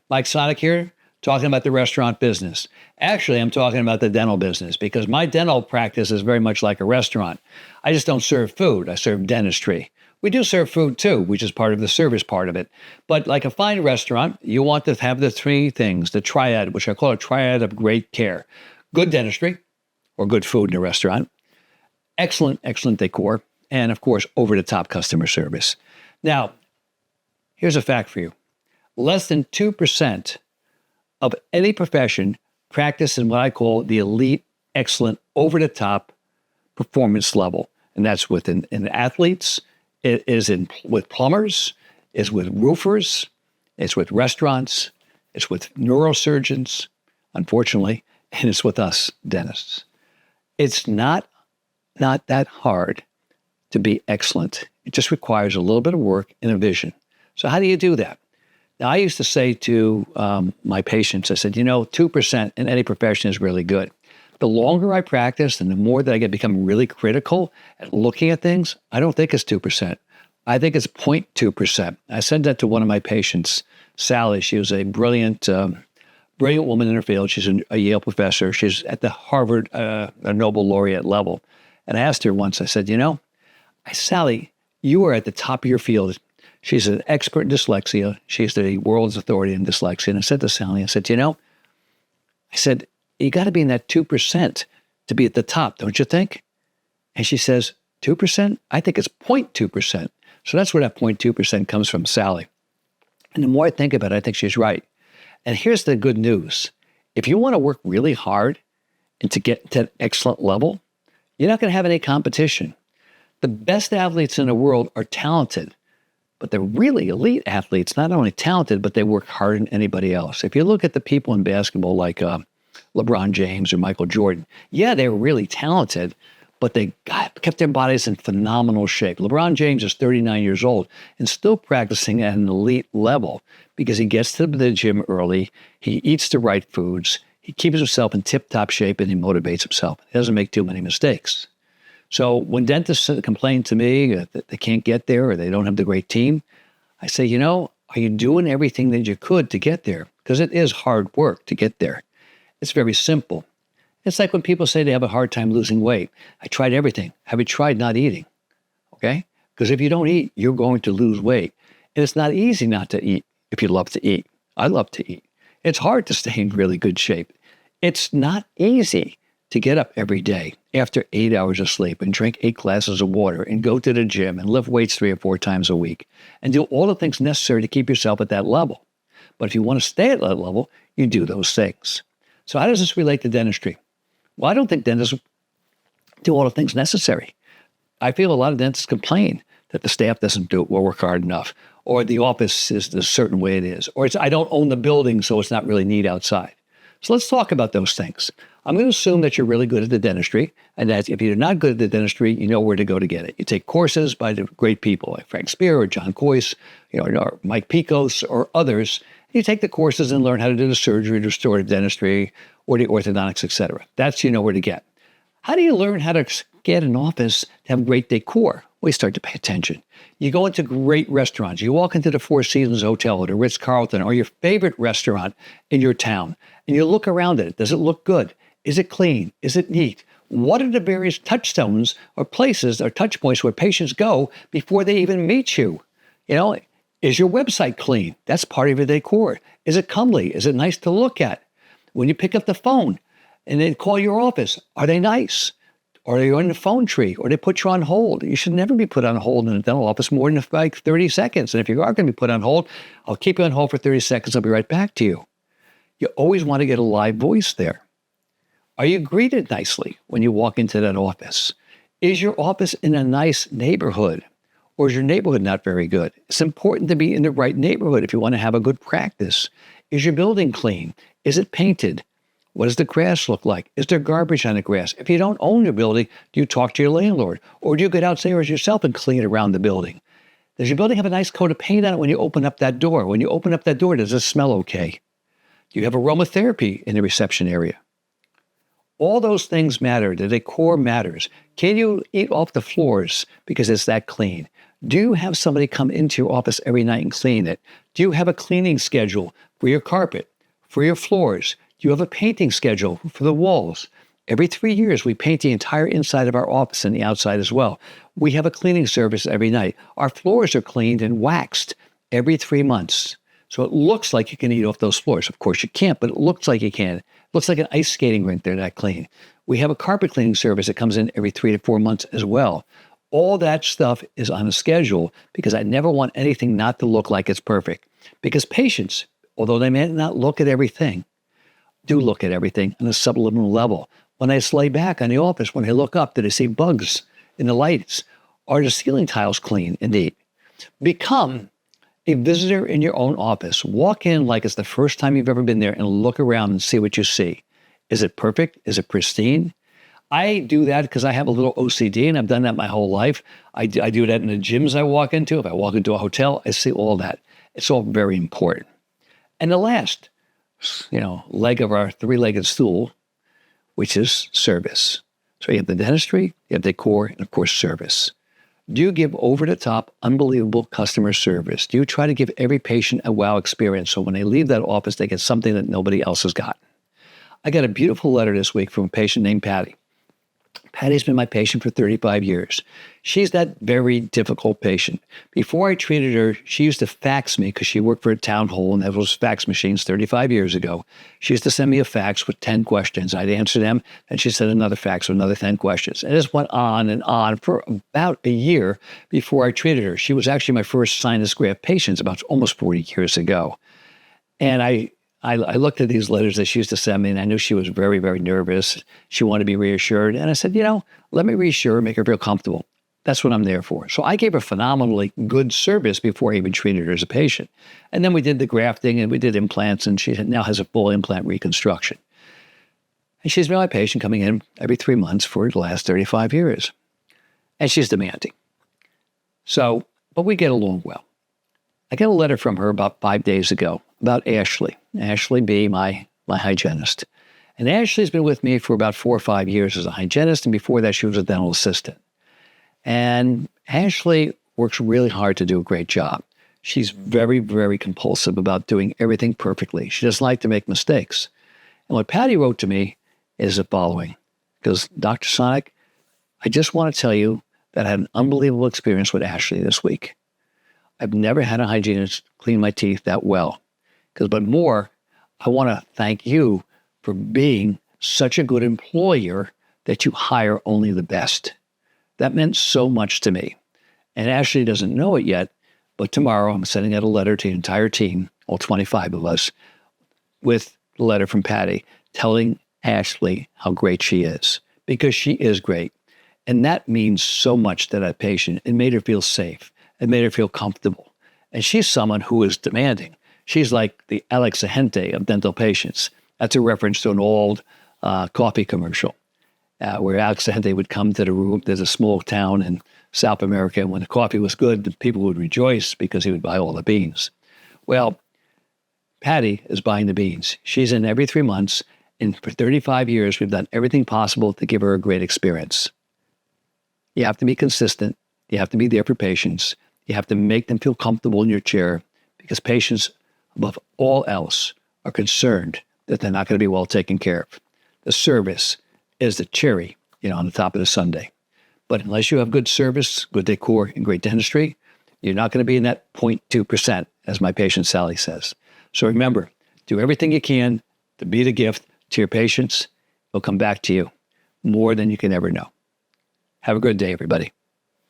Mike Sonic here, talking about the restaurant business. Actually, I'm talking about the dental business because my dental practice is very much like a restaurant. I just don't serve food, I serve dentistry. We do serve food too, which is part of the service part of it. But like a fine restaurant, you want to have the three things, the triad, which I call a triad of great care. Good dentistry, or good food in a restaurant, excellent decor, and of course, over-the-top customer service. Now, here's a fact for you. Less than 2% of any profession practice in what I call the elite, excellent, over-the-top performance level. And that's within in athletes, it is with plumbers, it's with roofers, it's with restaurants, it's with neurosurgeons, unfortunately, and it's with us dentists. It's not that hard to be excellent. It just requires a little bit of work and a vision. So how do you do that? Now, I used to say to my patients, I said, 2% in any profession is really good. The longer I practice and the more that I become really critical at looking at things, I don't think it's 2%. I think it's 0.2%. I said that to one of my patients, Sally. She was a brilliant woman in her field. She's a Yale professor. She's at the Harvard a Nobel laureate level. And I asked her once, I said, Sally, you are at the top of your field. She's an expert in dyslexia. She's the world's authority in dyslexia. And I said to Sally, I said, you got to be in that 2% to be at the top, don't you think? And she says, 2%? I think it's 0.2%. So that's where that 0.2% comes from, Sally. And the more I think about it, I think she's right. And here's the good news. If you want to work really hard and to get to an excellent level, you're not going to have any competition. The best athletes in the world are talented, but they're really elite athletes, not only talented, but they work harder than anybody else. If you look at the people in basketball like LeBron James or Michael Jordan, yeah, they were really talented, but they kept their bodies in phenomenal shape. LeBron James is 39 years old and still practicing at an elite level because he gets to the gym early, he eats the right foods, he keeps himself in tip-top shape, and he motivates himself. He doesn't make too many mistakes. So when dentists complain to me that they can't get there or they don't have the great team, I say, are you doing everything that you could to get there? Because it is hard work to get there. It's very simple. It's like when people say they have a hard time losing weight. I tried everything. Have you tried not eating? Okay? Because if you don't eat, you're going to lose weight. And it's not easy not to eat if you love to eat. I love to eat. It's hard to stay in really good shape. It's not easy to get up every day after 8 hours of sleep and drink 8 glasses of water and go to the gym and lift weights 3 or 4 times a week and do all the things necessary to keep yourself at that level. But if you want to stay at that level, you do those things. So how does this relate to dentistry? Well, I don't think dentists do all the things necessary. I feel a lot of dentists complain that the staff doesn't do it or work hard enough, or the office is a certain way it is, or I don't own the building, so it's not really neat outside. So let's talk about those things. I'm going to assume that you're really good at the dentistry, and that if you're not good at the dentistry, you know where to go to get it. You take courses by the great people like Frank Spear or John Coyce, or Mike Picos or others. You take the courses and learn how to do the surgery, the restorative dentistry, or the orthodontics, etc. That's where to get. How do you learn how to get an office to have great decor? Well, you start to pay attention. You go into great restaurants. You walk into the Four Seasons Hotel or the Ritz-Carlton or your favorite restaurant in your town, and you look around it. Does it look good? Is it clean? Is it neat? What are the various touchstones or places or touch points where patients go before they even meet you? Is your website clean? That's part of your decor. Is it comely? Is it nice to look at? When you pick up the phone and they call your office, are they nice? Or are you on the phone tree? Or they put you on hold? You should never be put on hold in a dental office more than like 30 seconds. And if you are going to be put on hold, I'll keep you on hold for 30 seconds. I'll be right back to you. You always want to get a live voice there. Are you greeted nicely when you walk into that office? Is your office in a nice neighborhood? Or is your neighborhood not very good? It's important to be in the right neighborhood if you want to have a good practice. Is your building clean? Is it painted? What does the grass look like? Is there garbage on the grass? If you don't own your building, do you talk to your landlord? Or do you get outstairs yourself and clean around the building? Does your building have a nice coat of paint on it when you open up that door? When you open up that door, does it smell okay? Do you have aromatherapy in the reception area? All those things matter. The decor matters. Can you eat off the floors because it's that clean? Do you have somebody come into your office every night and clean it? Do you have a cleaning schedule for your carpet, for your floors. Do you have a painting schedule for the walls? Every 3 years, we paint the entire inside of our office and the outside as well. We have a cleaning service every night. Our floors are cleaned and waxed every 3 months. So it looks like you can eat off those floors. Of course, you can't, but it looks like you can. It looks like an ice skating rink. They're that clean. We have a carpet cleaning service that comes in every 3 to 4 months as well. All that stuff is on a schedule because I never want anything not to look like it's perfect. Because patients, although they may not look at everything, do look at everything on a subliminal level. When I lay back on the office, when I look up, do they see bugs in the lights? Are the ceiling tiles clean and neat? Become a visitor in your own office. Walk in like it's the first time you've ever been there and look around and see what you see. Is it perfect? Is it pristine? I do that because I have a little OCD and I've done that my whole life. I do that in the gyms I walk into. If I walk into a hotel, I see all that. It's all very important. And the last, leg of our three-legged stool, which is service. So you have the dentistry, you have decor, and of course, service. Do you give over-the-top, unbelievable customer service? Do you try to give every patient a wow experience so when they leave that office, they get something that nobody else has got? I got a beautiful letter this week from a patient named Patty. Patty's been my patient for 35 years. She's that very difficult patient. Before I treated her, she used to fax me because she worked for a town hall and there was fax machines 35 years ago. She used to send me a fax with 10 questions. I'd answer them, and she sent another fax with another 10 questions. And this went on and on for about a year before I treated her. She was actually my first sinus graft patient about almost 40 years ago. And I looked at these letters that she used to send me, and I knew she was very, very nervous. She wanted to be reassured. And I said, let me reassure her, make her feel comfortable. That's what I'm there for. So I gave her phenomenally good service before I even treated her as a patient. And then we did the grafting and we did implants, and she now has a full implant reconstruction. And she's been my patient coming in every 3 months for the last 35 years. And she's demanding. But we get along well. I got a letter from her about 5 days ago about Ashley. Ashley B., my hygienist. And Ashley's been with me for about 4 or 5 years as a hygienist, and before that she was a dental assistant. And Ashley works really hard to do a great job. She's very, very compulsive about doing everything perfectly. She doesn't like to make mistakes. And what Patty wrote to me is the following. Because, Dr. Sonic, I just want to tell you that I had an unbelievable experience with Ashley this week. I've never had a hygienist clean my teeth that well. But more, I want to thank you for being such a good employer that you hire only the best. That meant so much to me. And Ashley doesn't know it yet, but tomorrow I'm sending out a letter to the entire team, all 25 of us, with the letter from Patty telling Ashley how great she is, because she is great. And that means so much to that patient. It made her feel safe. It made her feel comfortable. And she's someone who is demanding. She's like the Alex Ahente of dental patients. That's a reference to an old coffee commercial where Alex Ahente would come to the room. There's a small town in South America, and when the coffee was good, the people would rejoice because he would buy all the beans. Well, Patty is buying the beans. She's in every 3 months, and for 35 years, we've done everything possible to give her a great experience. You have to be consistent. You have to be there for patients. You have to make them feel comfortable in your chair, because patients, above all else, are concerned that they're not going to be well taken care of. The service is the cherry, on the top of the sundae. But unless you have good service, good decor, and great dentistry, you're not going to be in that 0.2%, as my patient Sally says. So remember, do everything you can to be the gift to your patients. They'll come back to you more than you can ever know. Have a good day, everybody.